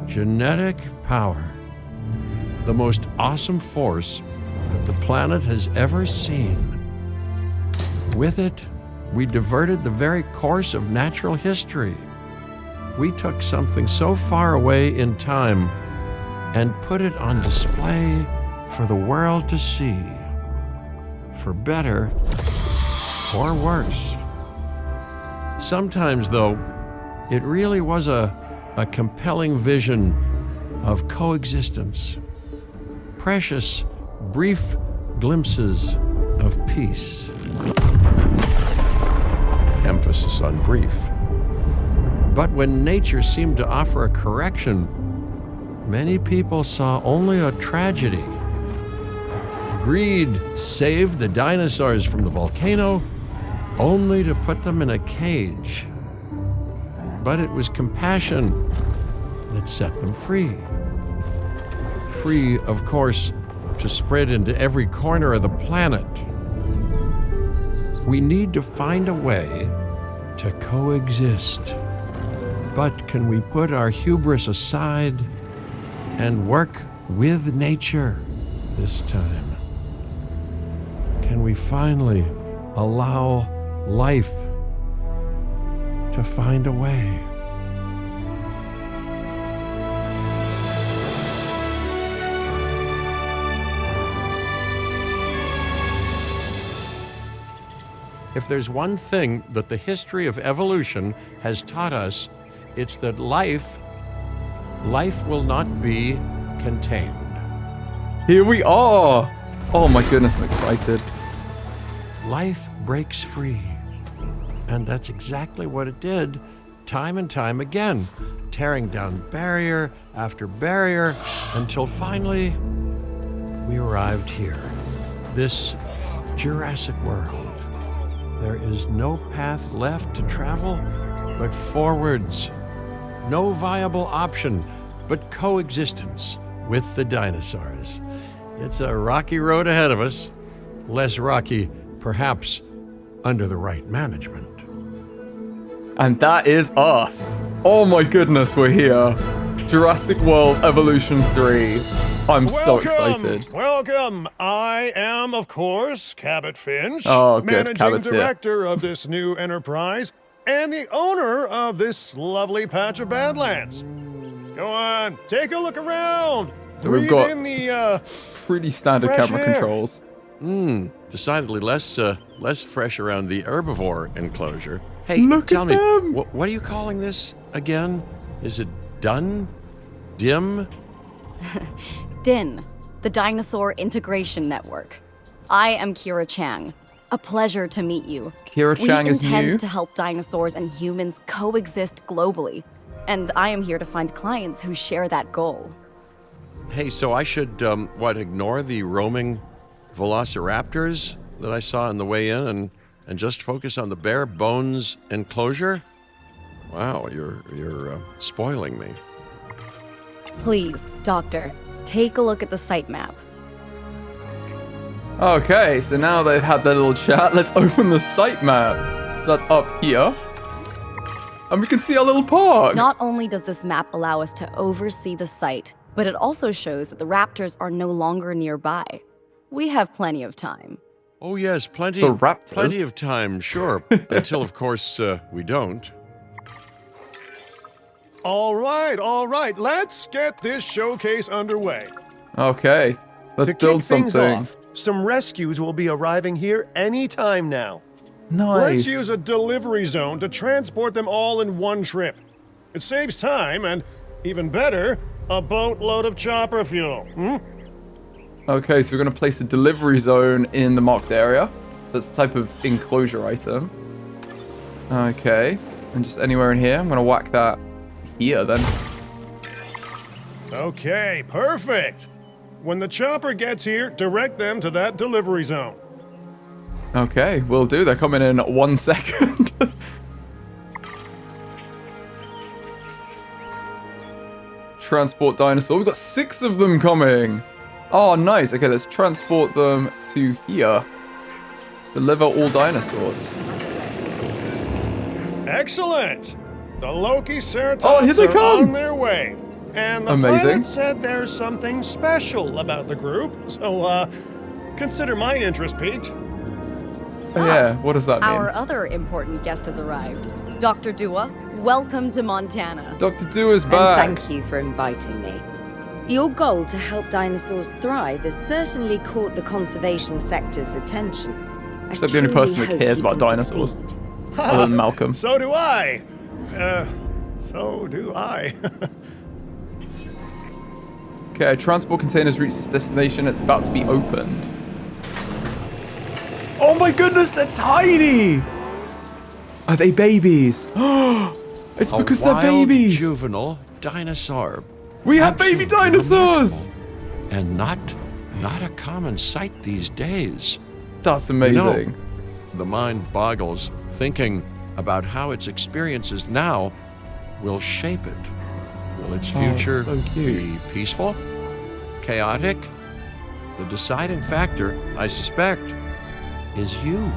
Genetic power. The most awesome force that the planet has ever seen. With it, we diverted the very course of natural history. We took something so far away in time and put it on display for the world to see. For better or worse. Sometimes, though, it really was a compelling vision of coexistence. Precious, brief glimpses of peace. Emphasis on brief. But when nature seemed to offer a correction, many people saw only a tragedy. Greed saved the dinosaurs from the volcano, only to put them in a cage. But it was compassion that set them free. Free, of course, to spread into every corner of the planet. We need to find a way to coexist. But can we put our hubris aside and work with nature this time? Can we finally allow life to find a way? If there's one thing that the history of evolution has taught us, it's that life will not be contained. Here we are! Oh my goodness, I'm excited. Life breaks free. And that's exactly what it did, time and time again, tearing down barrier after barrier, until finally we arrived here, this Jurassic World. There is no path left to travel but forwards. No viable option but coexistence with the dinosaurs. It's a rocky road ahead of us. Less rocky, perhaps, under the right management. And that is us. Oh my goodness, we're here. Jurassic World Evolution 3. I'm so excited. Welcome. I am, of course, Cabot Finch, Oh, good. managing Cabot's here. director of this new enterprise and the owner of this lovely patch of badlands. Go on, take a look around. So we've Breathe got in the pretty standard fresh camera air. controls. Decidedly less fresh around the herbivore enclosure. Hey, Look tell at me, them. what are you calling this again? Is it done? Dim? DIN, the Dinosaur Integration Network. I am Kira Chang. A pleasure to meet you. Kira Chang is We intend new. to help dinosaurs and humans coexist globally, and I am here to find clients who share that goal. Hey, so I should, ignore the roaming velociraptors that I saw on the way in and just focus on the bare bones enclosure? Wow, you're spoiling me. Please, Doctor, take a look at the site map. Okay, so now they've had their little chat. Let's open the site map. So that's up here. And we can see our little park. Not only does this map allow us to oversee the site, but it also shows that the raptors are no longer nearby. We have plenty of time. Oh yes, plenty The raptors? plenty of time, sure. Until of course we don't. All right. Let's get this showcase underway. Okay, let's To build kick things something. off, some rescues will be arriving here any time now. Nice. Let's use a delivery zone to transport them all in one trip. It saves time and, even better, a boatload of chopper fuel. Okay, so we're going to place a delivery zone in the marked area. That's a type of enclosure item. Okay, and just anywhere in here. I'm going to whack that here then. Okay, perfect. When the chopper gets here, direct them to that delivery zone. Okay, will do. They're coming in 1 second. Transport dinosaur. We've got 6 of them coming. Oh, nice. Okay, let's transport them to here. Deliver all dinosaurs. Excellent. The Loki Ceratops Oh, here they are come. on their way. And the Amazing. pilot said there's something special about the group, so consider my interest piqued. Oh, yeah, what does that mean? Our other important guest has arrived. Dr. Dua, welcome to Montana. Dr. Dua's And back. thank you for inviting me. Your goal to help dinosaurs thrive has certainly caught the conservation sector's attention. She's like the only person that cares about dinosaurs. Other than Malcolm. So do I. So do I. Okay, transport container's reached its destination. It's about to be opened. Oh my goodness, they're tiny! Are they babies? It's because a they're wild babies. juvenile dinosaur. We have baby Absolutely dinosaurs! remarkable. And not a common sight these days. That's You amazing. know, the mind boggles thinking about how its experiences now will shape it. Will its future so cute. be peaceful? Chaotic? The deciding factor, I suspect, is you.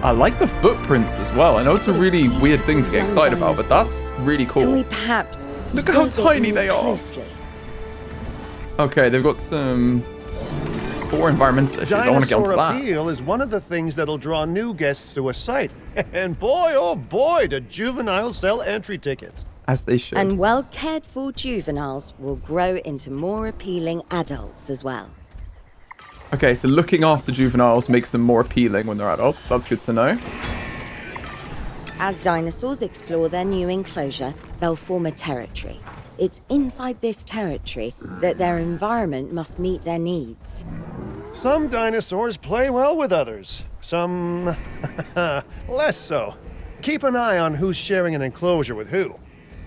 I like the footprints as well. I know it's a really weird thing to get excited about, but that's really Can we cool. perhaps Look at how observe it tiny more they are. closely? Okay, they've got some poor environmental issues. I want to get onto Dinosaur that. appeal is one of the things that'll draw new guests to a site. And boy, oh boy, do juveniles sell entry tickets. As they should. And well cared for juveniles will grow into more appealing adults as well. Okay, so looking after juveniles makes them more appealing when they're adults. That's good to know. As dinosaurs explore their new enclosure, they'll form a territory. It's inside this territory that their environment must meet their needs. Some dinosaurs play well with others, some less so. Keep an eye on who's sharing an enclosure with who.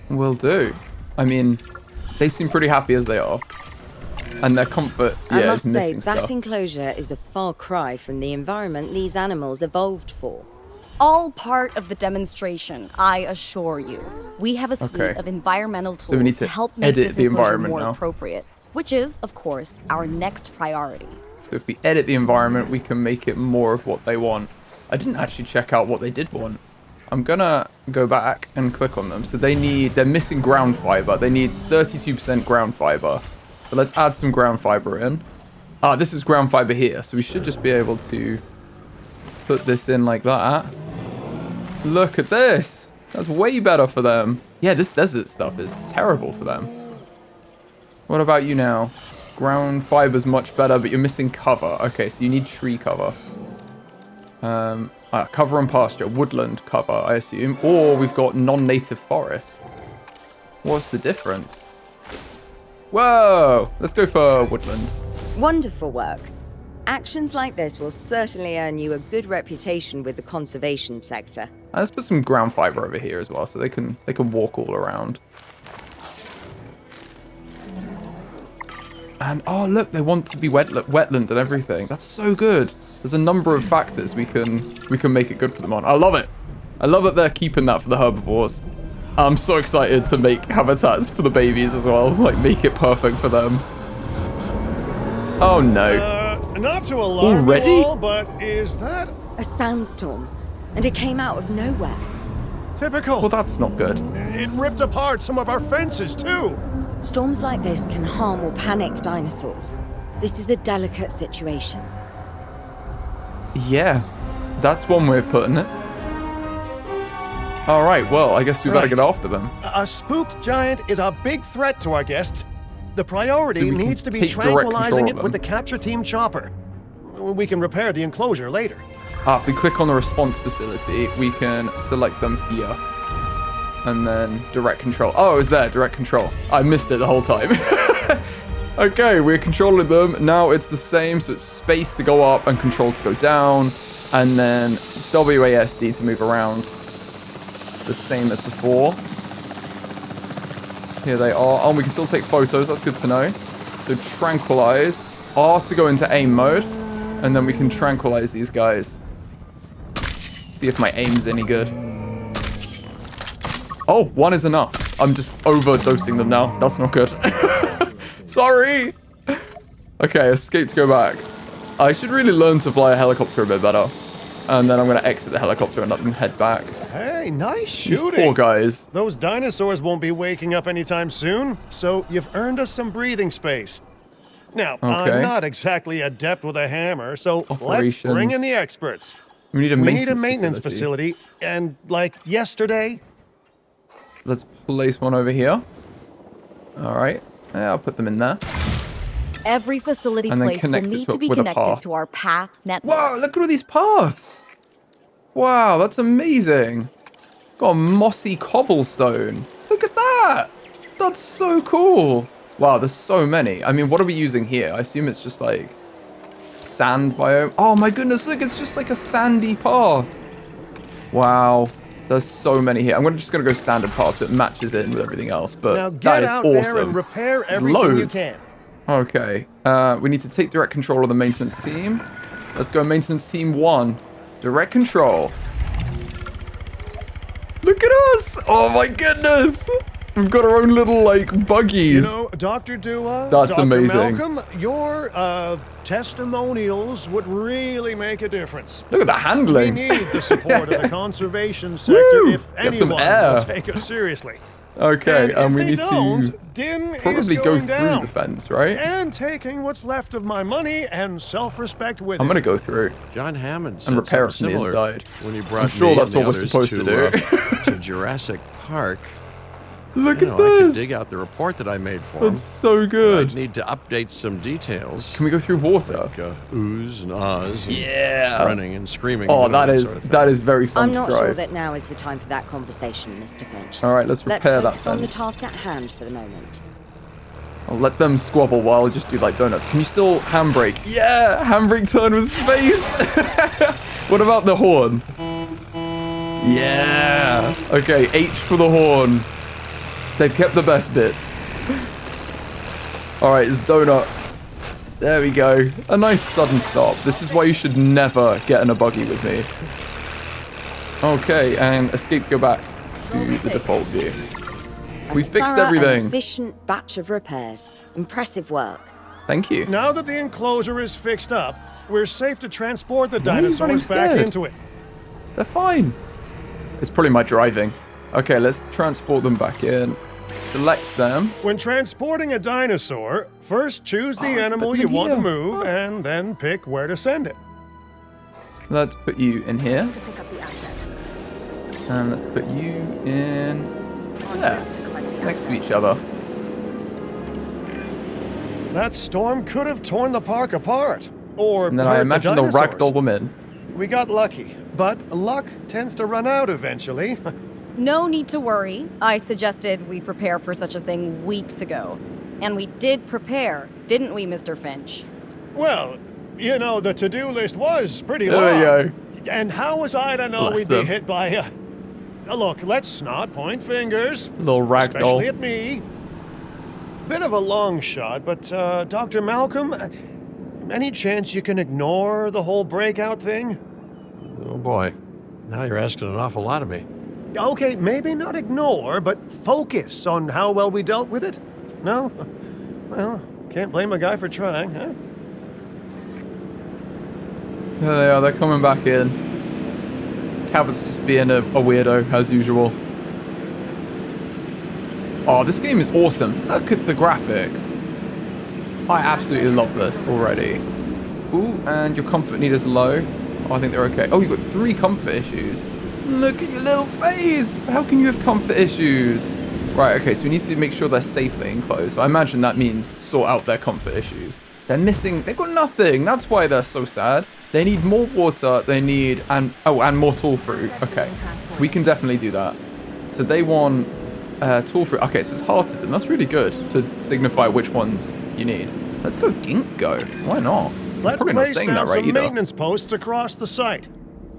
Will do. I mean, they seem pretty happy as they are. And their comfort, I yeah, must is say, missing that stuff. enclosure is a far cry from the environment these animals evolved for. All part of the demonstration, I assure you. We have a suite Okay. of environmental tools we need to help make edit this the enclosure environment more now. appropriate, which is, of course, our next priority. So if we edit the environment, we can make it more of what they want. I didn't actually check out what they did want. I'm gonna go back and click on them. So they're missing ground fiber. They need 32% ground fiber. So let's add some ground fiber in. Ah, this is ground fiber here. So we should just be able to put this in like that. Look at this. That's way better for them. Yeah, this desert stuff is terrible for them. What about you now? Ground fiber's much better, but you're missing cover. Okay, so you need tree cover. Cover and pasture, woodland cover, I assume. Or we've got non-native forest. What's the difference? Whoa! Let's go for woodland. Wonderful work. Actions like this will certainly earn you a good reputation with the conservation sector. Let's put some ground fiber over here as well, so they can walk all around. And oh look, they want to be wetland and everything. That's so good. There's a number of factors we can make it good for them on. I love it. I love that they're keeping that for the herbivores. I'm so excited to make habitats for the babies as well. Like make it perfect for them. Oh no. Not to alarm Already? you all, but is that A sandstorm, and it came out of nowhere. typical? Well, that's not good. It ripped apart some of our fences, too. Storms like this can harm or panic dinosaurs. This is a delicate situation. Yeah, that's one way of putting it. All right, well, I guess we better Right. get after them. A spooked giant is a big threat to our guests. The priority So we can needs to be take direct tranquilizing control it of with the them. capture team chopper. We can repair the enclosure later. If we click on the response facility, we can select them here. And then direct control. Oh, it was there, direct control. I missed it the whole time. Okay, we're controlling them. Now it's the same, so it's space to go up and control to go down. And then WASD to move around. The same as before. Here they are. Oh, we can still take photos. That's good to know. So tranquilize. R to go into aim mode. And then we can tranquilize these guys. See if my aim's any good. Oh, one is enough. I'm just overdosing them now. That's not good. Sorry. Okay, escape to go back. I should really learn to fly a helicopter a bit better. And then I'm going to exit the helicopter and let them head back. Hey, nice These shooting. poor guys. Those dinosaurs won't be waking up anytime soon, so you've earned us some breathing space. Now, Okay. I'm not exactly adept with a hammer, so let's bring in the experts. We need a We maintenance, need a maintenance facility, and like yesterday, Let's place one over here. All right. Yeah, I'll put them in there. Every facility And then place will connect it need to- to be with a connected path. to our path network. Wow, look at all these paths. Wow, that's amazing. Got a mossy cobblestone. Look at that. That's so cool. Wow, there's so many. I mean, what are we using here? I assume it's just like sand biome. Oh my goodness, look, it's just like a sandy path. Wow, there's so many here. I'm just gonna go standard path so it matches in with everything else, but now that get is out awesome. there and repair There's everything you loads. can. Okay, we need to take direct control of the maintenance team. Let's go maintenance team 1. Direct control. Look at us! Oh my goodness! We've got our own little, like, buggies. You know, Dr. Dua, That's Dr. amazing. Malcolm, your testimonials would really make a difference. Look at the We handling. need the support of the conservation sector Woo! if Get some anyone air. will take us seriously. Okay, and if we they need don't, to Din is probably go going through down. the fence, right? And taking what's left of my money and self-respect with I'm it. gonna go through. John Hammond said repair it something from the similar inside. when he brought sure me that's and the what we're others supposed to do. to Jurassic Park. Look You at know, I could this. dig out the report that I made for him. That's so I'd good. need to update some details. Can we go through water? Like oohs and ahs and Yeah. running and screaming. Oh, you know, that is sort of thing. that is very fun I'm to not drive. sure that now is the time for that conversation, Mr. Finch. All right, let's repair that focus on the fence. task at hand for the moment. I'll let them squabble while I just do like donuts. Can you still handbrake? Yeah, handbrake turn with space. What about the horn? Yeah. Okay, H for the horn. They've kept the best bits. All right, it's donut. There we go. A nice sudden stop. This is why you should never get in a buggy with me. Okay, and escape to go back to the default view. We fixed Thorough and everything. efficient batch of repairs. Impressive work. Thank you. Now that the enclosure is fixed up, we're safe to transport the Why are you running dinosaurs back scared? into it. They're fine. It's probably my driving. Okay, let's transport them back in. Select them. When transporting a dinosaur, first choose the animal put them you in want to here. move and then pick where to send it. Let's put you in here. To pick up the asset. And let's put you in En there, route to collect the next to asset. each other. That storm could have torn the park apart. Or And then hurt I the imagine they'll dinosaurs. ragdoll them in. We got lucky, but luck tends to run out eventually. No need to worry. I suggested we prepare for such a thing weeks ago. And we did prepare, didn't we, Mr. Finch? Well, you know, the to-do list was pretty There long. we go. And how was I to know Bless we'd them. be hit by a... Look, let's not point fingers. Little Especially ragdoll. at me. Bit of a long shot, but Dr. Malcolm, any chance you can ignore the whole breakout thing? Oh boy, now you're asking an awful lot of me. Okay, maybe not ignore, but focus on how well we dealt with it? No? Well, can't blame a guy for trying, huh? There they are, they're coming back in. Cabot's just being a weirdo, as usual. Oh, this game is awesome. Look at the graphics. I absolutely love this already. Ooh, and your comfort meters are low. Oh, I think they're okay. Oh, you've got 3 comfort issues. Look at your little face. How can you have comfort issues? Right, okay, so we need to make sure they're safely enclosed. So I imagine that means sort out their comfort issues. They're missing, they've got nothing. That's why they're so sad. They need more water, they need, and more tall fruit. Okay, we can definitely do that. So they want tall fruit. Okay, so it's hearted them. That's really good to signify which ones you need. Let's go ginkgo. Why not? Let's Probably not place saying down that right some either. maintenance posts across the site.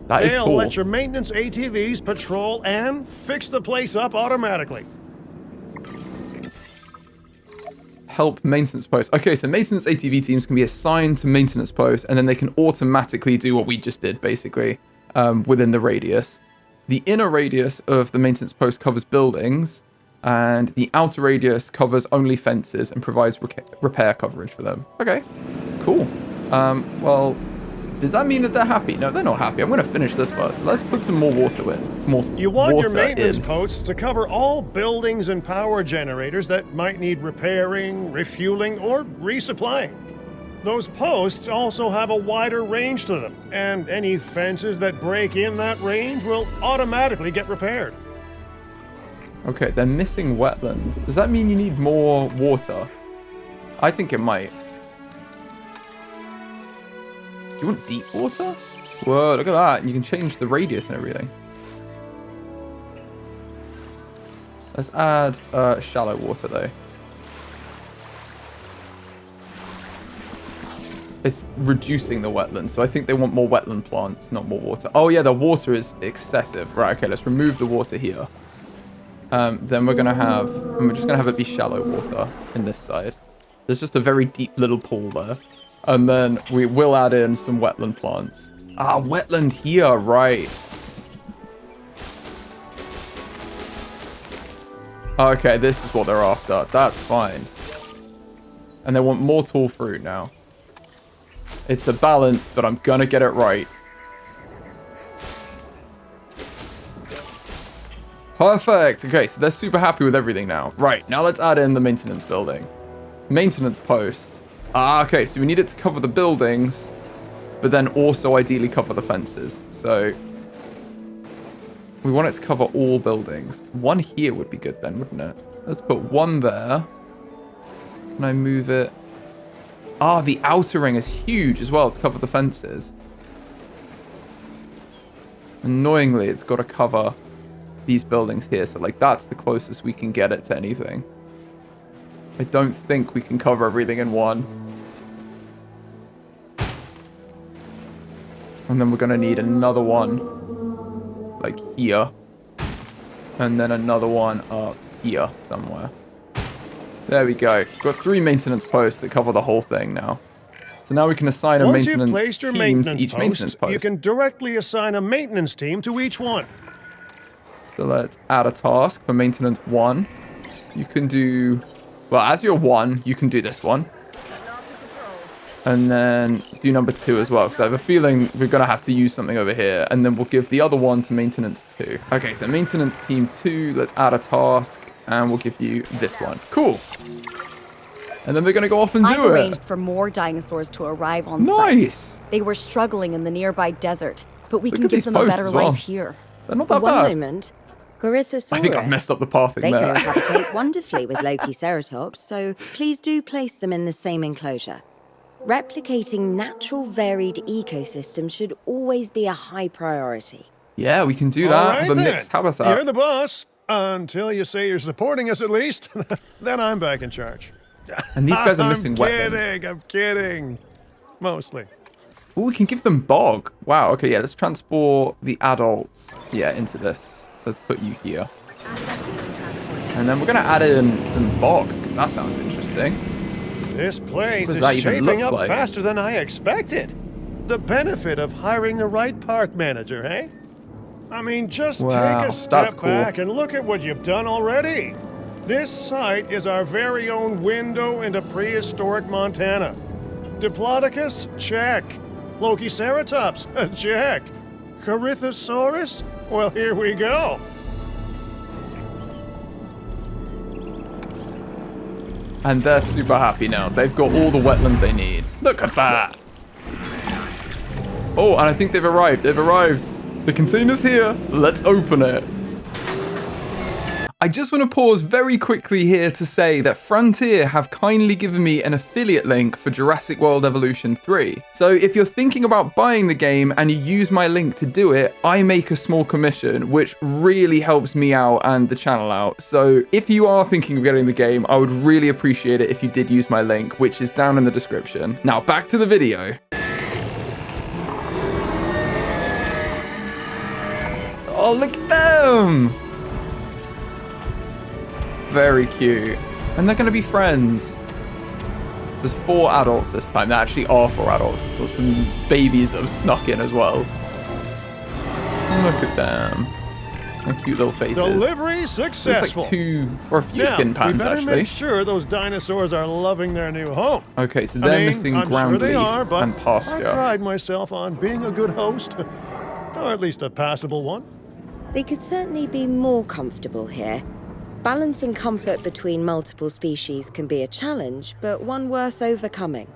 That is They'll cool. let your maintenance ATVs patrol and fix the place up automatically. Help maintenance posts. Okay, so maintenance ATV teams can be assigned to maintenance posts, and then they can automatically do what we just did, basically, within the radius. The inner radius of the maintenance post covers buildings, and the outer radius covers only fences and provides repair coverage for them. Okay, cool. Well, Does that mean that they're happy? No, they're not happy. I'm going to finish this first. Let's put some more water in. More You want your water maintenance in. posts to cover all buildings and power generators that might need repairing, refueling, or resupplying. Those posts also have a wider range to them, and any fences that break in that range will automatically get repaired. Okay, they're missing wetland. Does that mean you need more water? I think it might. Do you want deep water? Whoa, look at that. You can change the radius and everything. Let's add shallow water, though. It's reducing the wetlands, so I think they want more wetland plants, not more water. Oh, yeah, the water is excessive. Right, okay, let's remove the water here. Then we're just going to have it be shallow water in this side. There's just a very deep little pool there. And then we will add in some wetland plants. Ah, wetland here, right. Okay, this is what they're after. That's fine. And they want more tall fruit now. It's a balance, but I'm gonna get it right. Perfect. Okay, so they're super happy with everything now. Right, now let's add in the maintenance building. Maintenance post. Ah, okay, so we need it to cover the buildings, but then also ideally cover the fences. So we want it to cover all buildings. One here would be good then, wouldn't it? Let's put one there. Can I move it? Ah, the outer ring is huge as well to cover the fences. Annoyingly, it's got to cover these buildings here. So, like, that's the closest we can get it to anything. I don't think we can cover everything in one. And then we're going to need another one, like here. And then another one up here somewhere. There we go. We've got 3 maintenance posts that cover the whole thing now. So now we can assign a Once you've maintenance placed your team maintenance to each maintenance post, post. you can directly assign a maintenance team to each one. So let's add a task for maintenance 1. You can do... Well, as you're 1, you can do this one. And then do number 2 as well, because I have a feeling we're going to have to use something over here. And then we'll give the other one to maintenance 2. Okay, so maintenance team 2, let's add a task. And we'll give you this one. Cool. And then they're going to go off and do I've it. arranged for more dinosaurs to arrive on Nice. site. They were struggling in the nearby desert, but we Look can at give these them a posts better as well. life here. They're not that One bad. moment. Corythosaurus. I think I've messed up the pathing They there. cohabitate wonderfully with Lokiceratops, so please do place them in the same enclosure. Replicating natural varied ecosystems should always be a high priority. Yeah, we can do All that. right, Have a then. mixed habitat. You're the boss. Until you say you're supporting us at least, then I'm back in charge. And these guys are missing wetlands. I'm kidding. Mostly. Oh, we can give them bog. Wow, okay, yeah, let's transport the adults, into this. Let's put you here. And then we're going to add in some bog, because that sounds interesting. This place What does is that even shaping look up like? faster than I expected. The benefit of hiring the right park manager, eh? I mean, just Wow, take a that's step cool. back and look at what you've done already. This site is our very own window into prehistoric Montana. Diplodocus? Check. Lokiceratops? Check. Corythosaurus? Well, here we go. And they're super happy now. They've got all the wetland they need. Look at that. Oh, and I think they've arrived. They've arrived. The container's here. Let's open it. I just want to pause very quickly here to say that Frontier have kindly given me an affiliate link for Jurassic World Evolution 3. So if you're thinking about buying the game and you use my link to do it, I make a small commission, which really helps me out and the channel out. So if you are thinking of getting the game, I would really appreciate it if you did use my link, which is down in the description. Now back to the video. Oh, look at them! Very cute. And they're going to be friends. There's 4 adults this time. There actually are 4 adults. There's still some babies that have snuck in as well. Look at them. And cute little faces. Delivery There's successful. like 2 or a few Now, skin patterns we better actually. make sure those dinosaurs are loving their new home. Okay, so they're missing I'm ground sure they leaf are, but and I pasture. pride myself on being a good host. Or at least a passable one. They could certainly be more comfortable here. Balancing comfort between multiple species can be a challenge, but one worth overcoming.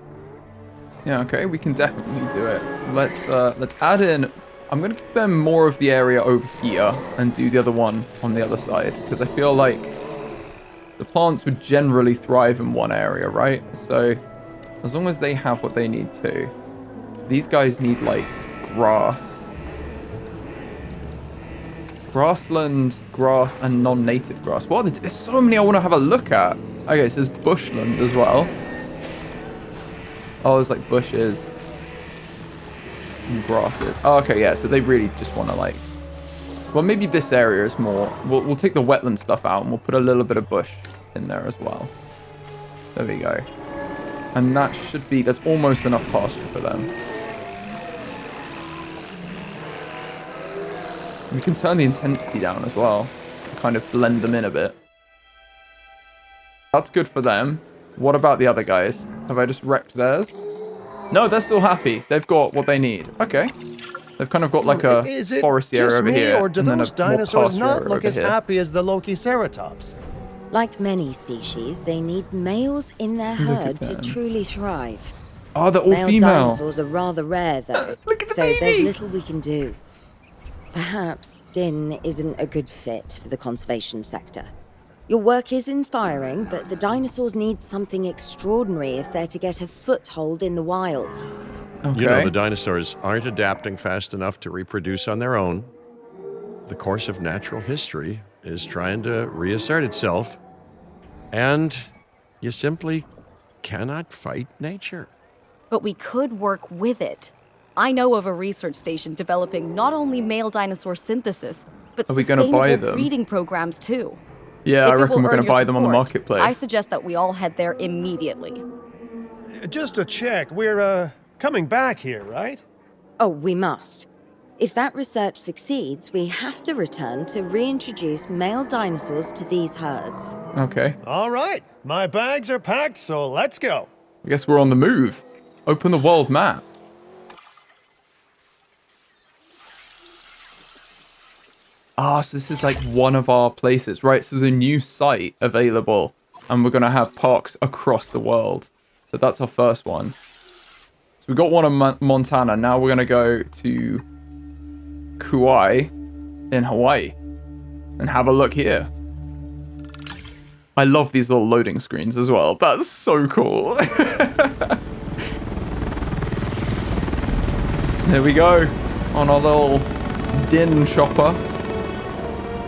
Yeah, okay, we can definitely do it. Let's add in. I'm gonna give them more of the area over here and do the other one on the other side because I feel like the plants would generally thrive in one area, right? So as long as they have what they need to. These guys need like grass. Grassland, grass, and non-native grass. What? There's so many I want to have a look at. Okay, so there's bushland as well. Oh, there's like bushes and grasses. Oh, okay, yeah. So they really just want to like. Well, maybe this area is more. We'll take the wetland stuff out and we'll put a little bit of bush in there as well. There we go. And that should be. That's almost enough pasture for them. We can turn the intensity down as well. Kind of blend them in a bit. That's good for them. What about the other guys? Have I just wrecked theirs? No, they're still happy. They've got what they need. Okay. They've kind of got like a Is it forest area just over me, here. or do and then those a more dinosaurs pasture not area look over as here. happy as the Lokiceratops? Like many species, they need males in their herd to them. truly thrive. Oh, they're all Male female. dinosaurs are rather rare, though, Look at the so there's baby! little we can do. Perhaps Din isn't a good fit for the conservation sector. Your work is inspiring, but the dinosaurs need something extraordinary if they're to get a foothold in the wild. Okay. You know, the dinosaurs aren't adapting fast enough to reproduce on their own. The course of natural history is trying to reassert itself. And you simply cannot fight nature. But we could work with it. I know of a research station developing not only male dinosaur synthesis, but Are we gonna sustainable buy them? breeding programs too. Yeah, If I it reckon will we're going earn to your buy them on the support, marketplace. I suggest that we all head there immediately. Just to check, we're coming back here, right? Oh, we must. If that research succeeds, we have to return to reintroduce male dinosaurs to these herds. Okay. All right, my bags are packed, so let's go. I guess we're on the move. Open the world map. Ah, so this is like one of our places, right? So there's a new site available, and we're going to have parks across the world. So that's our first one. So we got one in Montana. Now we're going to go to Kauai in Hawaii and have a look here. I love these little loading screens as well. That's so cool. There we go, on our little din chopper.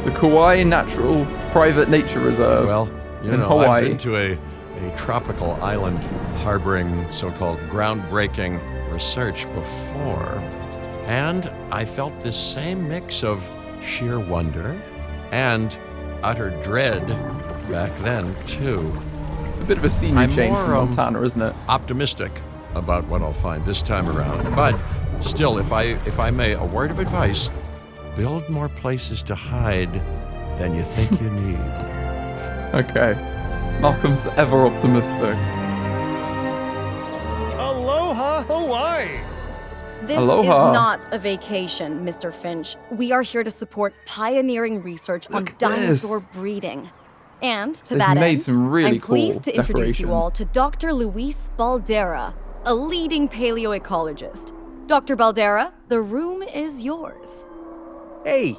The Kauai Natural Private Nature Reserve You in know, Hawaii. I've been to a tropical island harboring so-called groundbreaking research before, and I felt this same mix of sheer wonder and utter dread back then, too. It's a bit of a scenery I'm change more, from Montana, isn't it? Optimistic about what I'll find this time around, but still, if I may, a word of advice: build more places to hide than you think you need. Okay. Malcolm's ever optimistic. Aloha, Hawaii! This Aloha. is not a vacation, Mr. Finch. We are here to support pioneering research on Look at dinosaur this. breeding. And to They've that made end, some really I'm pleased cool to introduce you all decorations. to Dr. Luis Baldera, a leading paleoecologist. Dr. Baldera, the room is yours. Hey,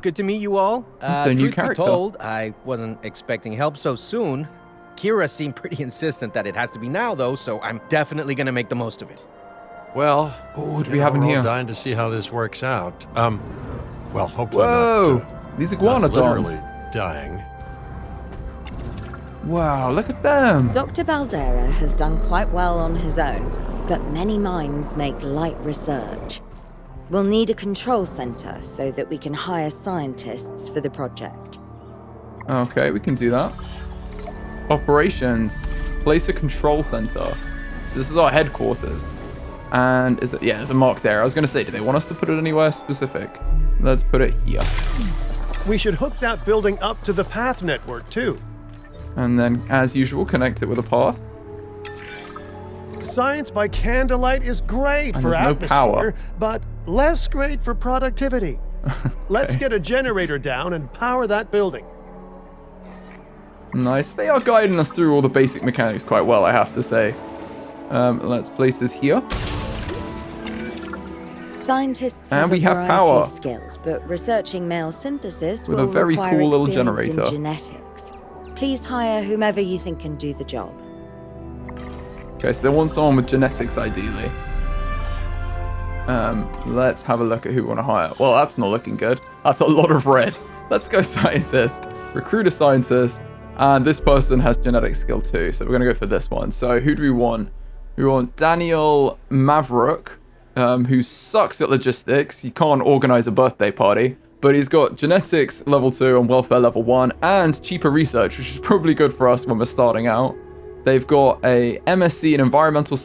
good to meet you all. That's their new Truth character. be told, I wasn't expecting help so soon. Kira seemed pretty insistent that it has to be now, though, so I'm definitely gonna make the most of it. Well, Oh, what do you we have know, in we're all here? dying to see how this works out. Well, hopefully Whoa! not. These Not iguanodons. literally dying. Wow, look at them. Dr. Baldera has done quite well on his own, but many minds make light research. We'll need a control center so that we can hire scientists for the project. Okay, we can do that. Operations. Place a control center. This is our headquarters. And is that, yeah, it's a marked area. I was going to say, do they want us to put it anywhere specific? Let's put it here. We should hook that building up to the path network, too. And then, as usual, connect it with a path. Science by candlelight is great And for there's no atmosphere, power. but less great for productivity. Let's get a generator down and power that building. Nice. They are guiding us through all the basic mechanics quite well, I have to say. Let's place this here. Scientists And have we a have variety power. of skills, but researching male synthesis With a will very require cool little experience generator. in genetics. Please hire whomever you think can do the job. Okay, so they want someone with genetics, ideally. Let's have a look at who we want to hire. Well, that's not looking good. That's a lot of red. Let's go scientist. Recruit a scientist. And this person has genetic skill too, so we're going to go for this one. So who do we want? We want Daniel Maverick, who sucks at logistics. He can't organize a birthday party, but he's got genetics level 2 and welfare level 1 and cheaper research, which is probably good for us when we're starting out. They've got a MSc in environmental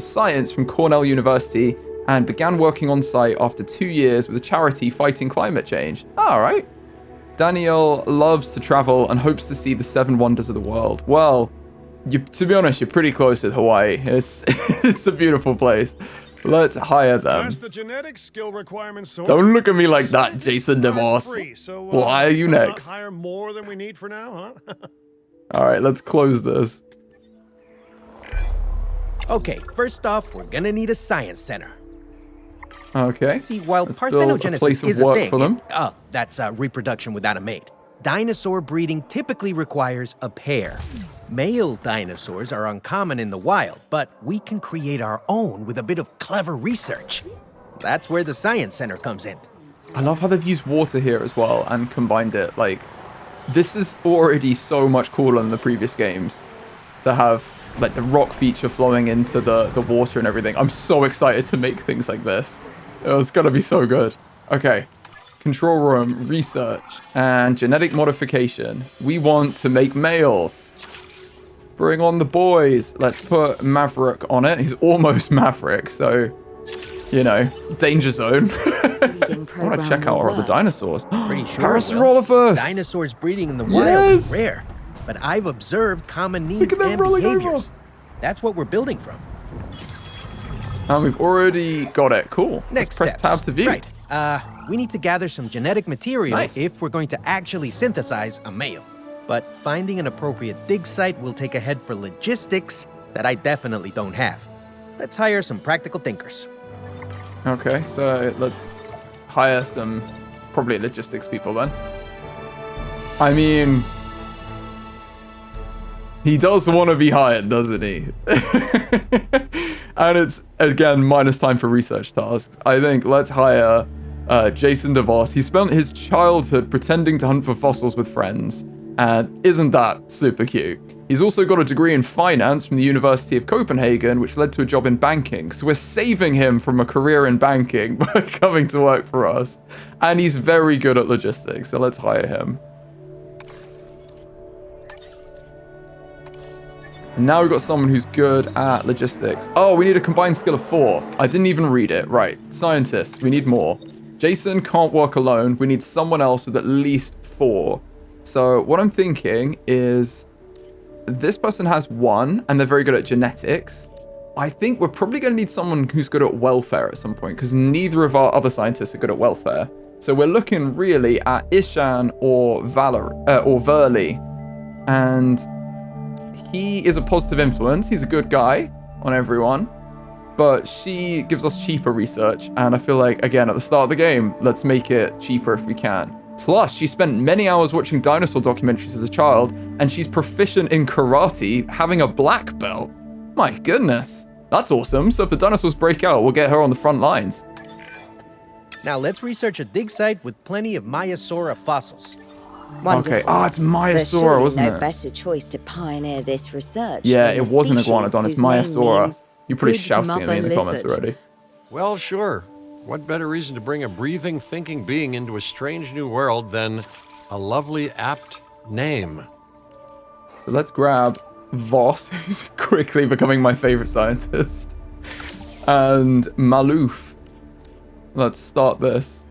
science from Cornell University and began working on site after 2 years with a charity fighting climate change. All right. Daniel loves to travel and hopes to see the 7 wonders of the world. Well, to be honest, you're pretty close to Hawaii. It's a beautiful place. Let's hire them. That's the genetic skill requirements. So Don't look at me like that, Jason DeVos. Why are you let's next? Not hire more than we need for now, huh? All right, let's close this. Okay, first off, we're gonna need a science center. Okay. See, while Let's build a parthenogenesis place of is a work thing, for them. that's reproduction without a mate. Dinosaur breeding typically requires a pair. Male dinosaurs are uncommon in the wild, but we can create our own with a bit of clever research. That's where the science center comes in. I love how they've used water here as well and combined it. Like, this is already so much cooler than the previous games to have like the rock feature flowing into the water and everything. I'm so excited to make things like this. It's gonna be so good. Okay. Control room, research, and genetic modification. We want to make males. Bring on the boys. Let's put Maverick on it. He's almost Maverick, so, you know, danger zone. I want to check out all the dinosaurs. Pretty sure. Parasaurolophus. Dinosaurs breeding in the wild Yes! is rare, but I've observed common Look needs at them and rolling over. behaviors. That's what we're building from. And we've already got it. Cool. Next Let's press steps. tab to view. Right. We need to gather some genetic material Nice. if we're going to actually synthesize a male. But finding an appropriate dig site will take a head for logistics that I definitely don't have. Let's hire some practical thinkers. Okay, so let's hire some probably logistics people then. I mean, he does want to be hired, doesn't he? And it's, again, minus time for research tasks. I think let's hire Jason DeVos. He spent his childhood pretending to hunt for fossils with friends. And isn't that super cute? He's also got a degree in finance from the University of Copenhagen, which led to a job in banking. So we're saving him from a career in banking by coming to work for us. And he's very good at logistics, so let's hire him. And now we've got someone who's good at logistics. Oh, we need a combined skill of 4. I didn't even read it. Right, scientists, we need more. Jason can't work alone. We need someone else with at least 4. So what I'm thinking is this person has 1 and they're very good at genetics. I think we're probably going to need someone who's good at welfare at some point because neither of our other scientists are good at welfare. So we're looking really at Ishan or Verley. And he is a positive influence. He's a good guy on everyone. But she gives us cheaper research. And I feel like, again, at the start of the game, let's make it cheaper if we can. Plus, she spent many hours watching dinosaur documentaries as a child, and she's proficient in karate, having a black belt. My goodness, that's awesome. So if the dinosaurs break out, we'll get her on the front lines. Now let's research a dig site with plenty of Maiasaura fossils. Wonderful. Okay, it's There's Maiasaura, surely wasn't no it? better choice to pioneer this research. Yeah, than it the wasn't species Iguanodon, it's whose name Maiasaura. means You're pretty good shouting at me in the mother comments lizard. already. Well, sure. What better reason to bring a breathing, thinking being into a strange new world than a lovely, apt name? So let's grab Voss, who's quickly becoming my favorite scientist, and Maloof. Let's start this.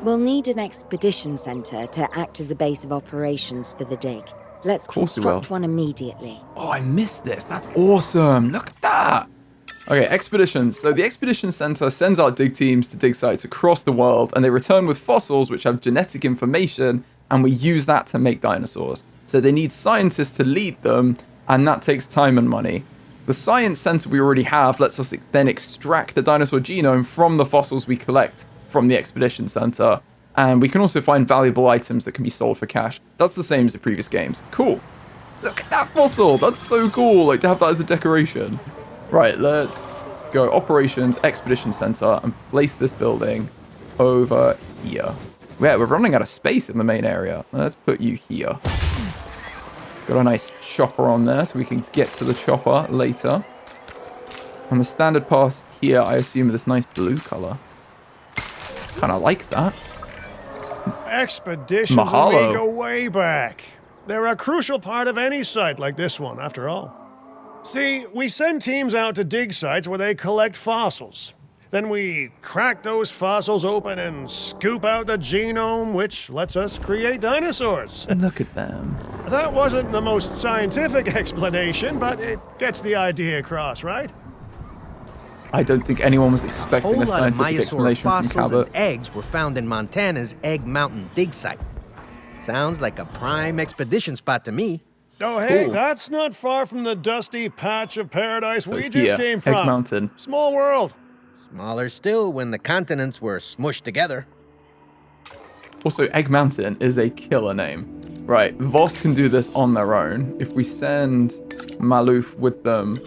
We'll need an expedition center to act as a base of operations for the dig. Let's course we will. construct one immediately. Oh, I missed this. That's awesome. Look at that. Okay, expeditions. So the expedition center sends out dig teams to dig sites across the world, and they return with fossils which have genetic information, and we use that to make dinosaurs. So they need scientists to lead them, and that takes time and money. The science center we already have lets us then extract the dinosaur genome from the fossils we collect from the expedition center, and we can also find valuable items that can be sold for cash. That's the same as the previous games. Cool. Look at that fossil. That's so cool, like to have that as a decoration. Right, let's go operations, expedition center, and place this building over here. Yeah, we're running out of space in the main area. Let's put you here. Got a nice chopper on there so we can get to the chopper later. And the standard pass here, I assume, is this nice blue color. Kind of like that. Expeditions Mahalo. we go way back. They're a crucial part of any site like this one, after all. See, we send teams out to dig sites where they collect fossils. Then we crack those fossils open and scoop out the genome, which lets us create dinosaurs. Look at them. That wasn't the most scientific explanation, but it gets the idea across, right? I don't think anyone was A expecting whole a lot of scientific Myosaur explanation from fossils Cabot. and eggs were found in Montana's Egg Mountain dig site. Sounds like a prime expedition spot to me. Oh, hey, Cool. that's not far from the dusty patch of paradise So we here, just came from. Egg Mountain. Small world. Smaller still when the continents were smushed together. Also, Egg Mountain is a killer name. Right, Voss can do this on their own. If we send Maloof with them,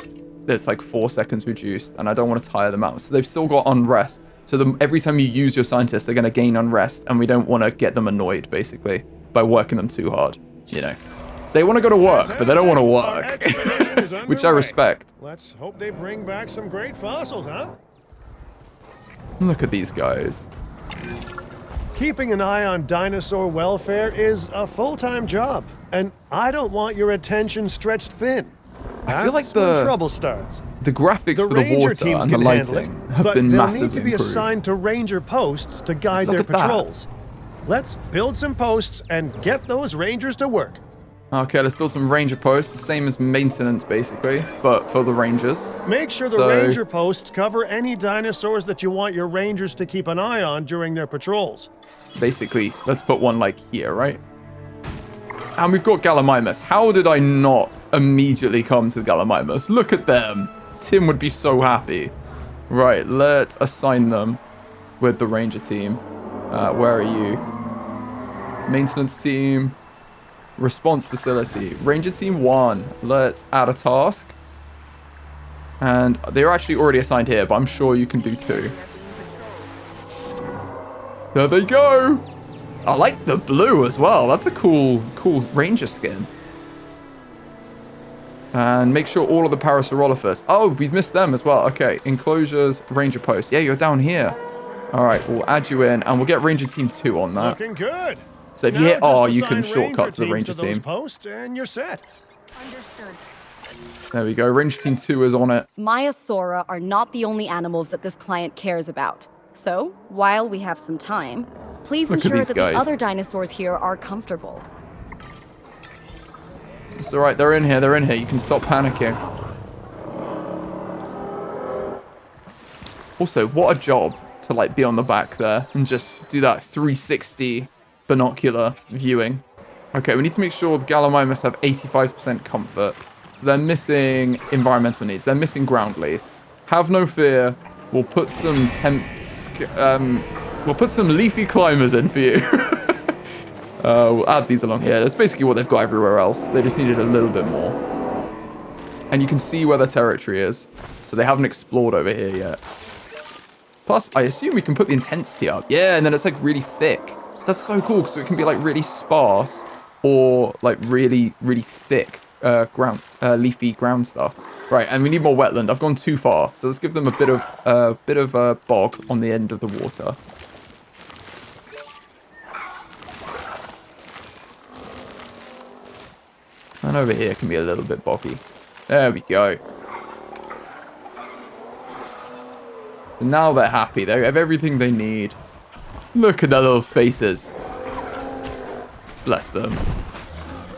it's like 4 seconds reduced, and I don't want to tire them out. So they've still got unrest. So every time you use your scientists, they're going to gain unrest, and we don't want to get them annoyed, basically, by working them too hard, you know. They want to go to work, but they don't want to Our work, expedition is which I underway. respect. Let's hope they bring back some great fossils, huh? Look at these guys. Keeping an eye on dinosaur welfare is a full-time job, and I don't want your attention stretched thin. I feel like That's when the trouble starts. graphics The for the ranger water teams and the can handle lighting it, have but been they'll massively need to be improved. assigned to ranger posts to guide Look their at that. patrols. Let's build some posts and get those rangers to work. Okay, let's build some ranger posts, the same as maintenance, basically, but for the rangers. Make sure the So- ranger posts cover any dinosaurs that you want your rangers to keep an eye on during their patrols. Basically, let's put one like here, right? And we've got Gallimimus. How did I not immediately come to Gallimimus? Look at them. Tim would be so happy. Right, let's assign them with the ranger team. Where are you? Maintenance team. Response facility. Ranger team 1. Let's add a task. And they're actually already assigned here, but I'm sure you can do 2. There they go. I like the blue as well. That's a cool ranger skin. And make sure all of the Parasaurolophus. Oh, we've missed them as well. Okay, enclosures, ranger post. Yeah, you're down here. All right, we'll add you in, and we'll get ranger team 2 on that. Looking good. So if you Now hit R, just you can assign shortcut to the teams ranger those team. posts and you're set. Understood. There we go. Ranger team 2 is on it. Myosaura are not the only animals that this client cares about. So, while we have some time, please Look at ensure these that guys. the other dinosaurs here are comfortable. It's all right. They're in here. They're in here. You can stop panicking. Also, what a job to like be on the back there and just do that 360 binocular viewing. Okay, we need to make sure the Gallimimus have 85% comfort. So they're missing environmental needs. They're missing ground leaf. Have no fear. We'll put some we'll put some leafy climbers in for you. We'll add these along here. That's basically what they've got everywhere else. They just needed a little bit more. And you can see where their territory is. So they haven't explored over here yet. Plus, I assume we can put the intensity up. Yeah, and then it's like really thick. That's so cool because it can be like really sparse or like really, really thick leafy ground stuff. Right, and we need more wetland. I've gone too far, so let's give them a bit of a bog on the end of the water. And over here can be a little bit boggy. There we go. So now they're happy. They have everything they need. Look at their little faces. Bless them.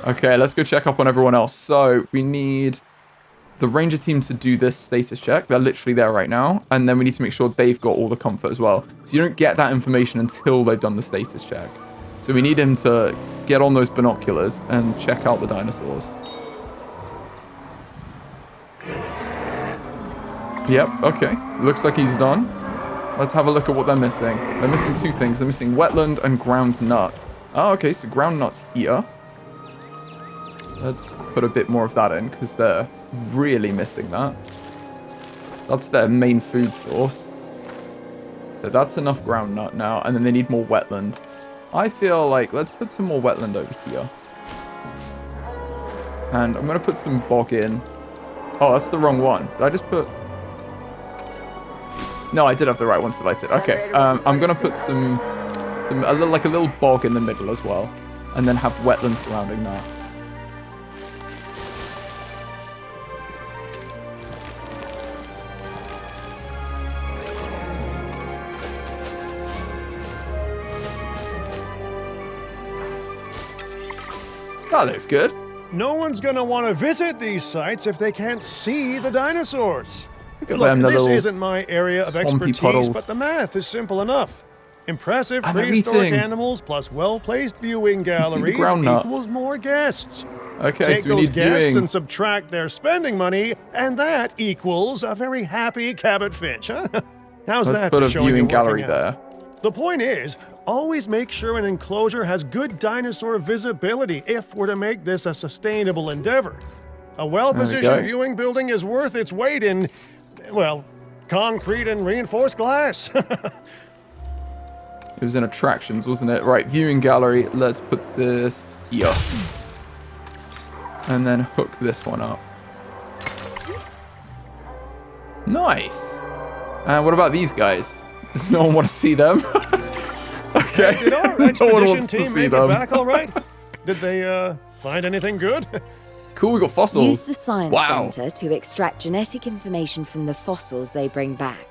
Okay, let's go check up on everyone else. So we need the ranger team to do this status check. They're literally there right now. And then we need to make sure they've got all the comfort as well. So you don't get that information until they've done the status check. So we need him to get on those binoculars and check out the dinosaurs. Yep, okay. Looks like he's done. Let's have a look at what they're missing. They're missing two things. They're missing wetland and ground nut. Oh, okay, so ground nut's here. Let's put a bit more of that in because they're really missing that. That's their main food source. So that's enough ground nut now, and then they need more wetland. I feel like let's put some more wetland over here. And I'm going to put some bog in. Oh, that's the wrong one. Did I just put... No, I did have the right one selected. Okay, I'm going to put a little bog in the middle as well. And then have wetland surrounding that. That looks good. No one's gonna want to visit these sites if they can't see the dinosaurs. Look at Look, them, the this little isn't my area of swampy expertise, puddles. but the math is simple enough. Impressive And they're prehistoric eating. animals plus well-placed viewing see the galleries ground nut. equals more guests. Okay, Take so we those need guests viewing. and subtract their spending money, and that equals a very happy Cabot Finch, huh? How's Let's that put for a showing viewing you're gallery working out? there. The point is, always make sure an enclosure has good dinosaur visibility if we're to make this a sustainable endeavor. A well-positioned go. viewing building is worth its weight in, well, concrete and reinforced glass. It was in attractions, wasn't it? Right, viewing gallery. Let's put this here. And then hook this one up. Nice. And what about these guys? Does no one want to see them? Okay. Did our No one expedition wants to team see make them. it back all right? Did they find anything good? Cool, we got fossils. Use the Science Wow. Center to extract genetic information from the fossils they bring back.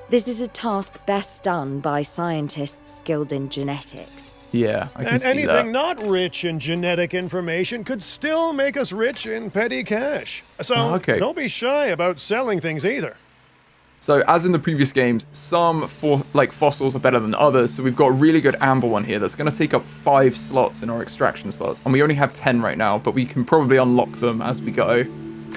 This is a task best done by scientists skilled in genetics. Yeah, I can And see anything that. not rich in genetic information could still make us rich in petty cash. So Oh, okay. don't be shy about selling things either. So as in the previous games, some fossils are better than others. So we've got a really good amber one here that's going to take up 5 slots in our extraction slots. And we only have 10 right now, but we can probably unlock them as we go.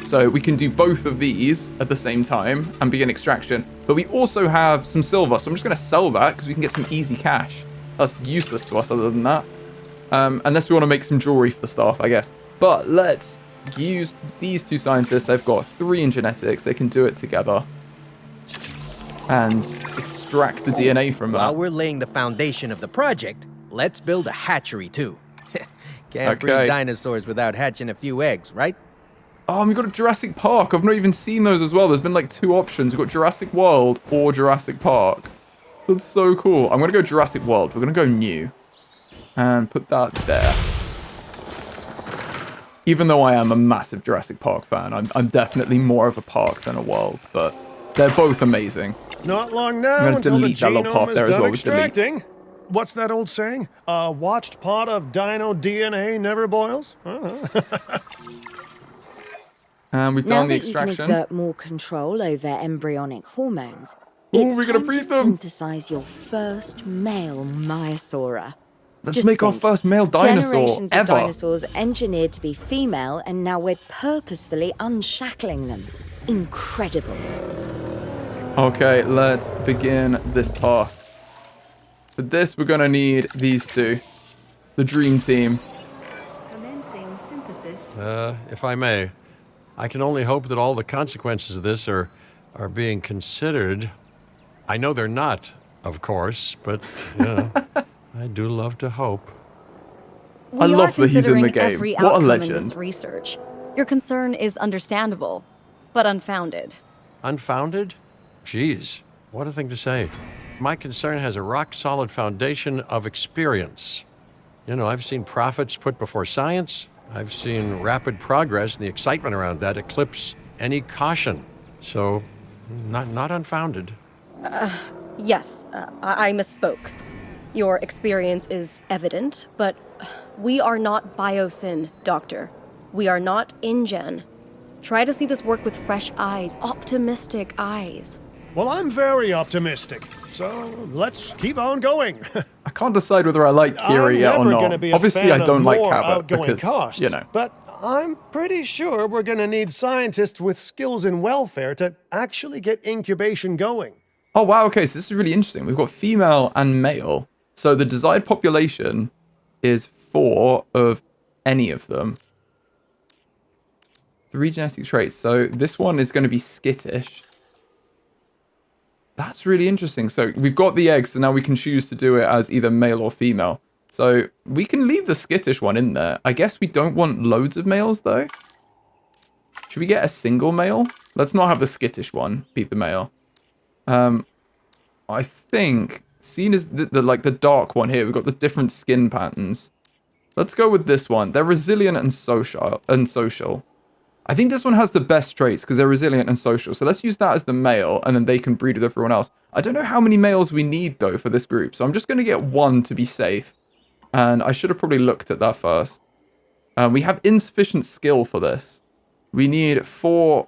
So we can do both of these at the same time and begin extraction. But we also have some silver, so I'm just going to sell that because we can get some easy cash. That's useless to us other than that. Unless we want to make some jewelry for the staff, I guess. But let's use these two scientists. They've got 3 in genetics. They can do it together. And extract the DNA from While that. we're laying the foundation of the project, let's build a hatchery too. Can't Okay. breed dinosaurs without hatching a few eggs, right? Oh, and we've got a Jurassic Park. I've not even seen those as well. There's been like 2 options. We've got Jurassic World or Jurassic Park. That's so cool. I'm going to go Jurassic World. We're going to go new. And put that there. Even though I am a massive Jurassic Park fan, I'm definitely more of a park than a world. But they're both amazing. Not long now gonna until the delete that little genome part is there as done well with delete. extracting. What's that old saying? A watched pot of dino DNA never boils? And we've Now done the that you can extraction. exert more control over embryonic hormones, Ooh, it's we're gonna time breed to them. synthesize your first male Myosaura. Let's Just make our think, first male dinosaur generations of ever. dinosaurs engineered to be female, and now we're purposefully unshackling them. Incredible. Okay, let's begin this task. For this, we're going to need these two. The dream team. Commencing synthesis. If I may, I can only hope that all the consequences of this are being considered. I know they're not, of course, but, you know, I do love to hope. We love are that he's in the considering game. every What a outcome in legend. this research. Your concern is understandable, but unfounded. Unfounded? Geez, what a thing to say. My concern has a rock-solid foundation of experience. You know, I've seen profits put before science. I've seen rapid progress, and the excitement around that eclipse any caution. So, not unfounded. Yes, I misspoke. Your experience is evident, but we are not Biosyn, Doctor. We are not InGen. Try to see this work with fresh eyes, optimistic eyes. Well, I'm very optimistic, so let's keep on going. I can't decide whether I like Kiri yet or I'm never not. going to be a Obviously, fan I don't of like more Cabot outgoing because, costs, you know. but I'm pretty sure we're going to need scientists with skills in welfare to actually get incubation going. Oh, wow. Okay, so this is really interesting. We've got female and male. So the desired population is 4 of any of them. 3 genetic traits. So this one is going to be skittish. That's really interesting. So we've got the eggs, so now we can choose to do it as either male or female. So we can leave the skittish one in there. I guess we don't want loads of males, though. Should we get a single male? Let's not have the skittish one beat the male. I think, seeing as the dark one here, we've got the different skin patterns. Let's go with this one. They're resilient and social. I think this one has the best traits because they're resilient and social. So let's use that as the male, and then they can breed with everyone else. I don't know how many males we need, though, for this group. So I'm just going to get 1 to be safe. And I should have probably looked at that first. We have insufficient skill for this. We need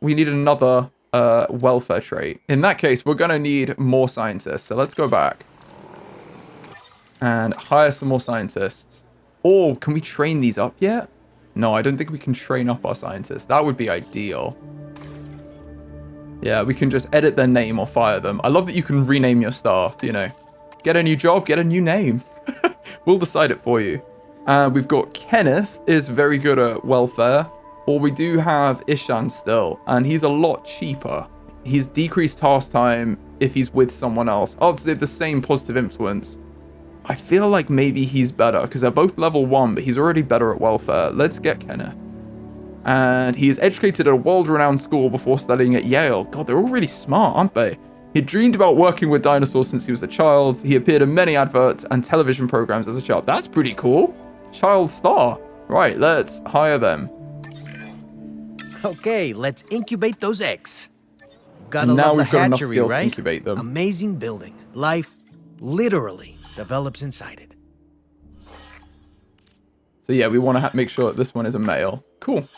another welfare trait. In that case, we're going to need more scientists. So let's go back and hire some more scientists. Or can we train these up yet? No, I don't think we can train up our scientists. That would be ideal. Yeah, we can just edit their name or fire them. I love that you can rename your staff, you know. Get a new job, get a new name. We'll decide it for you. We've got Kenneth is very good at welfare. Or we do have Ishan still, and he's a lot cheaper. He's decreased task time if he's with someone else. Odds of the same positive influence. I feel like maybe he's better because they're both level 1, but he's already better at welfare. Let's get Kenneth. And he is educated at a world-renowned school before studying at Yale. God, they're all really smart, aren't they? He dreamed about working with dinosaurs since he was a child. He appeared in many adverts and television programs as a child. That's pretty cool. Child star. Right, let's hire them. Okay, let's incubate those eggs. Gotta And now love the we've got enough hatchery, skills to right? incubate them. Amazing building. Life literally develops inside it. So yeah, we want to make sure that this one is a male. Cool.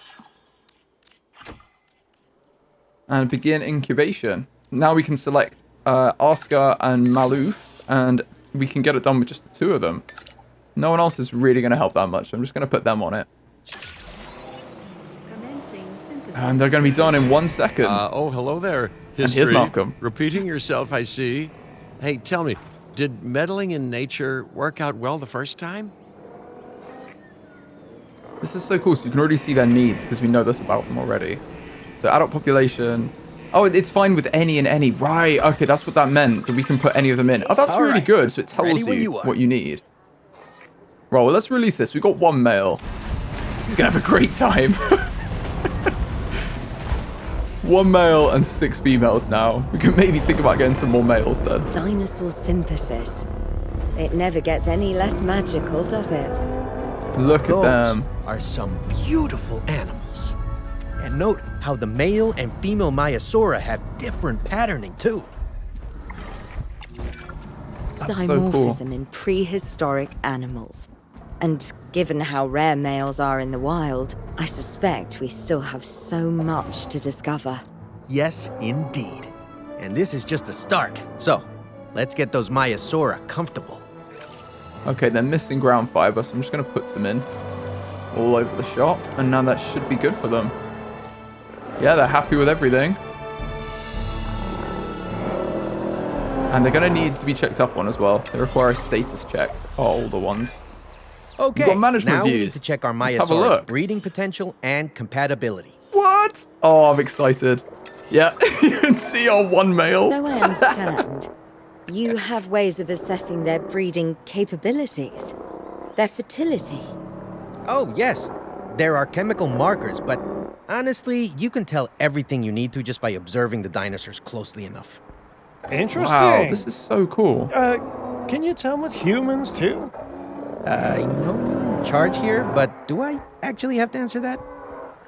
And begin incubation. Now we can select Oscar and Maloof, and we can get it done with just the 2 of them. No one else is really going to help that much. I'm just going to put them on it. Commencing synthesis. And they're going to be done in 1 second. Oh, hello there. And here's Malcolm. Repeating yourself, I see. Hey, tell me, did meddling in nature work out well the first time? This is so cool. So you can already see their needs because we know this about them already. So adult population. Oh, it's fine with any and any. Right. Okay, that's what that meant. That we can put any of them in. Oh, that's All really right. good. So it tells Ready when you you are. what you need. Right, well, let's release this. We've got 1 male. He's going to have a great time. 1 male and 6 females now. We can maybe think about getting some more males then. Dinosaur synthesis. It never gets any less magical, does it? Look at Those them. are some beautiful animals. And note how the male and female Maiasaura have different patterning too. That's so cool. Dimorphism in prehistoric animals. And given how rare males are in the wild, I suspect we still have so much to discover. Yes, indeed. And this is just a start. So, let's get those Maiasaura comfortable. Okay, they're missing ground fiber, so I'm just going to put some in all over the shop. And now that should be good for them. Yeah, they're happy with everything. And they're going to need to be checked up on as well. They require a status check. All the ones. Okay, got management now we views. need to check our Let's have a Maiasaura's look. breeding potential and compatibility. What? Oh, I'm excited. Yeah, you can see our 1 male. So I understand. You have ways of assessing their breeding capabilities, their fertility. Oh, yes. There are chemical markers, but honestly, you can tell everything you need to just by observing the dinosaurs closely enough. Interesting. Wow, this is so cool. Can you tell with humans too? I know you're in charge here, but do I actually have to answer that?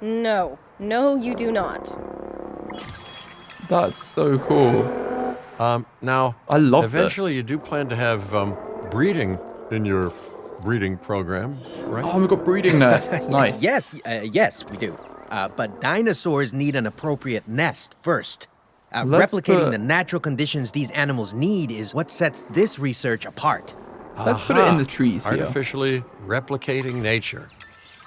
No, you do not. That's so cool. Now, I love eventually you do plan to have breeding in your breeding program, right? Oh, we've got breeding nests. Nice. Yes, we do. But dinosaurs need an appropriate nest first. Let's Replicating put- the natural conditions these animals need is what sets this research apart. Let's put it in Aha. the trees here. Artificially replicating nature.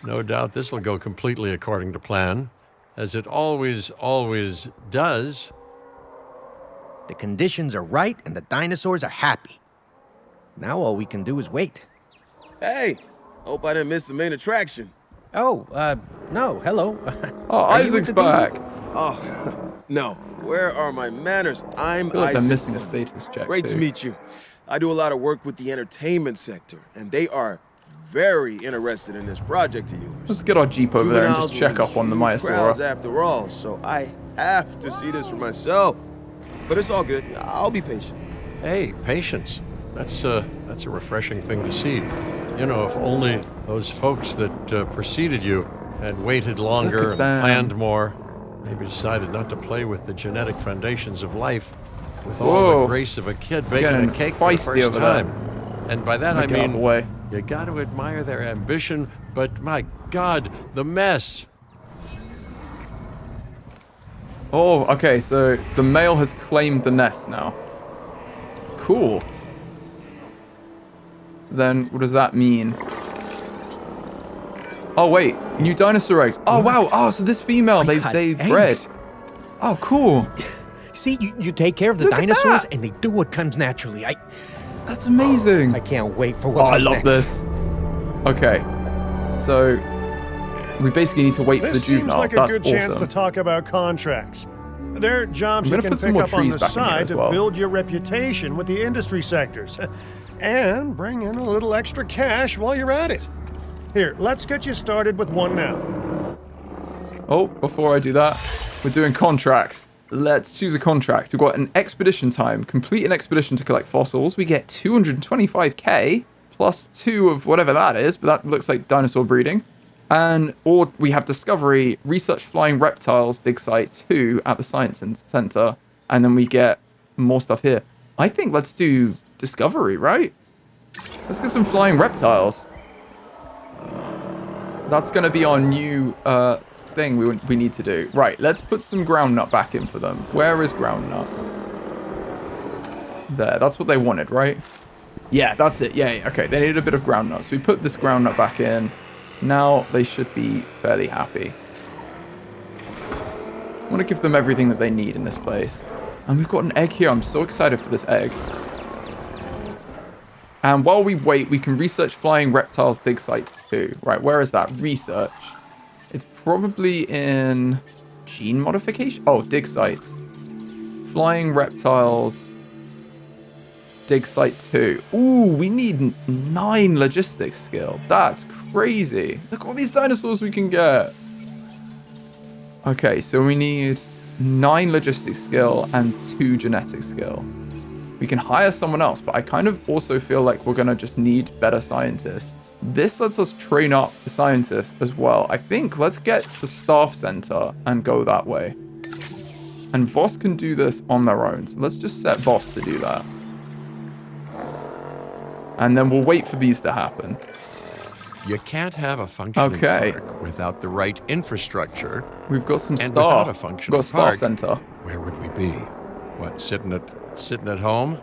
No doubt this will go completely according to plan, as it always does. The conditions are right and the dinosaurs are happy. Now all we can do is wait. Hey, hope I didn't miss the main attraction. Oh, no, hello. Oh, Are you Isaac's with the team? back. Oh, no. Where are my manners? I'm I feel like they're Isaac. missing a status check. Great to too. meet you. I do a lot of work with the entertainment sector, and they are very interested in this project of yours. Let's get our Jeep over there and Juveniles just check will up on the huge crowds Myosaur. after all, so I have to see this for myself. But it's all good. I'll be patient. Hey, patience. That's a refreshing thing to see. You know, if only those folks that preceded you had waited longer and them. planned more, maybe decided not to play with the genetic foundations of life with all Whoa. the grace of a kid baking getting a cake for the feisty first over there. time. And by that I Get out of the mean, way. you got to admire their ambition, but my God, the mess. Oh, okay, so the male has claimed the nest now. Cool. So then, what does that mean? Oh, wait, new dinosaur eggs. Oh, wow, oh, so this female, they got bred. eggs. Oh, cool. See, you take care of the Look at dinosaurs that. and they do what comes naturally. That's amazing. I can't wait for Oh, what I comes love next. this. Okay, so we basically need to wait for the This seems juvenile. like a That's good awesome. chance to talk about contracts. They're jobs I'm you gonna can put some pick more up on trees the back in here side as to well. build your reputation with the industry sectors. And bring in a little extra cash while you're at it. Here, let's get you started with one now. Oh, before I do that, we're doing contracts. Let's choose a contract. We've got an expedition time. Complete an expedition to collect fossils. We get 225k plus 2 of whatever that is, but that looks like dinosaur breeding. Or we have discovery, research flying reptiles, dig site 2 at the science center, and then we get more stuff here. I think let's do discovery, right? Let's get some flying reptiles. That's going to be our new thing we need to do. Right, let's put some groundnut back in for them. Where is groundnut? There, that's what they wanted, right? Yeah, that's it. Yeah, okay, they needed a bit of groundnut. So we put this groundnut back in. Now they should be fairly happy. I want to give them everything that they need in this place. And we've got an egg here. I'm so excited for this egg. And while we wait, we can research flying reptiles dig site 2. Right, where is that? Research. It's probably in gene modification. Oh, dig sites. Flying reptiles dig site 2. Ooh, we need 9 logistics skill. That's crazy. Look at all these dinosaurs we can get. Okay, so we need 9 logistics skill and 2 genetic skill. We can hire someone else, but I kind of also feel like we're going to just need better scientists. This lets us train up the scientists as well. I think let's get the staff center and go that way. And Voss can do this on their own. So let's just set Voss to do that. And then we'll wait for these to happen. You can't have a functioning Okay. park without the right infrastructure. We've got some And staff. without a We've functional got a staff park, center. where would we be? What, sitting at home?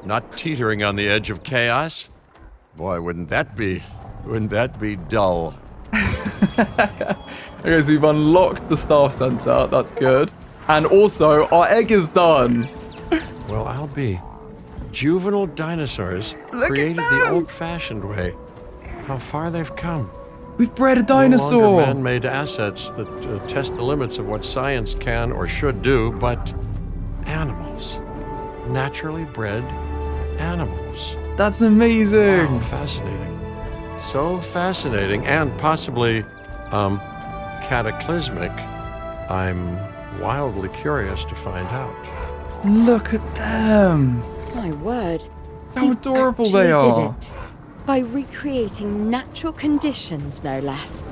Not teetering on the edge of chaos? Boy, wouldn't that be dull? Okay, so we've unlocked the staff center. That's good. And also, our egg is done. Well, I'll be. Juvenile dinosaurs created the old-fashioned way. How far they've come. We've bred a No dinosaur. longer man-made assets that test the limits of what science can or should do, but animals. Naturally bred animals. That's amazing. Wow, fascinating. So fascinating and possibly cataclysmic. I'm wildly curious to find out. Look at them. My word. How He adorable they actually did are. it. By recreating natural conditions, no less.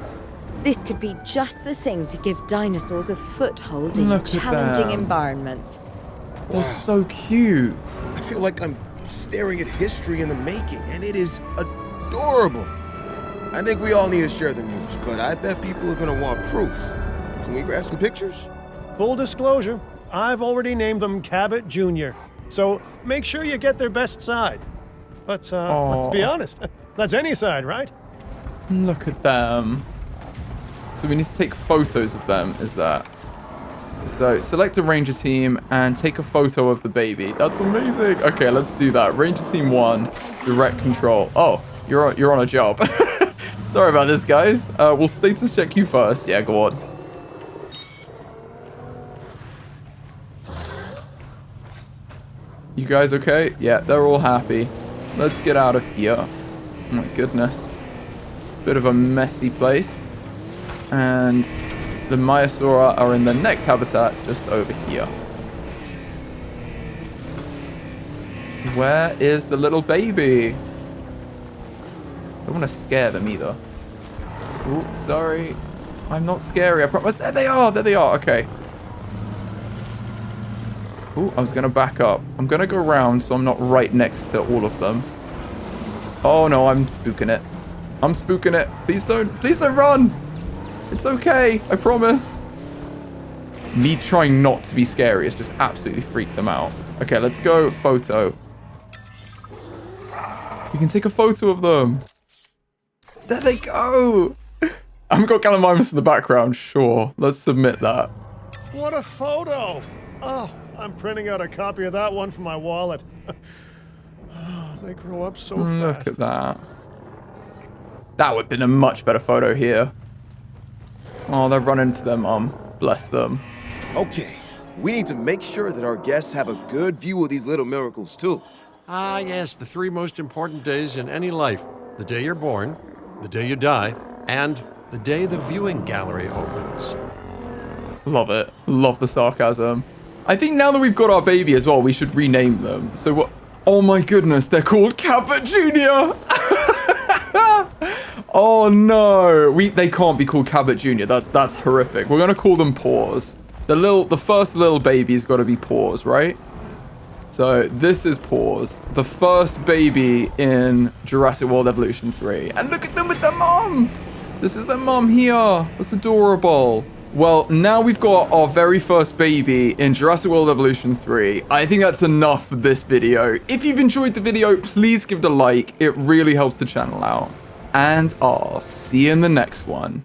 This could be just the thing to give dinosaurs a foothold in Look at challenging them. environments. They're so cute. I feel like I'm staring at history in the making, and it is adorable. I think we all need to share the news, but I bet people are gonna want proof. Can we grab some pictures? Full disclosure, I've already named them Cabot Jr., so make sure you get their best side. But let's be honest, that's any side, right? Look at them. So we need to take photos of them, is that? So select a ranger team and take a photo of the baby. That's amazing. Okay, let's do that. Ranger team 1, direct control. Oh, you're on a job. Sorry about this, guys. We'll status check you first. Yeah, go on. You guys okay? Yeah, they're all happy. Let's get out of here. Oh my goodness. Bit of a messy place. And the Myosaura are in the next habitat just over here. Where is the little baby? I don't want to scare them either. Ooh, sorry. I'm not scary, I promise. There they are, okay. Ooh, I was going to back up. I'm going to go around so I'm not right next to all of them. Oh no, I'm spooking it. I'm spooking it. Please don't run. It's okay, I promise. Me trying not to be scary has just absolutely freaked them out. Okay, let's go photo. We can take a photo of them. There they go. I've got Gallimimus in the background, sure. Let's submit that. What a photo! Oh, I'm printing out a copy of that one for my wallet. Oh, they grow up so fast. Look at that. That would have been a much better photo here. Oh, they're running to their mum. Bless them. Okay, we need to make sure that our guests have a good view of these little miracles, too. Ah, yes, the 3 most important days in any life. The day you're born, the day you die, and the day the viewing gallery opens. Love it. Love the sarcasm. I think now that we've got our baby as well, we should rename them. So what? Oh my goodness, they're called Cabot Jr. Oh no, they can't be called Cabot Jr. That's horrific. We're gonna call them Paws. The first little baby's got to be Paws, right? So this is Paws, the first baby in Jurassic World Evolution 3. And look at them with their mom. This is their mom here. That's adorable. Well, now we've got our very first baby in Jurassic World Evolution 3. I think that's enough for this video. If you've enjoyed the video, please give it a like. It really helps the channel out. And I'll see you in the next one.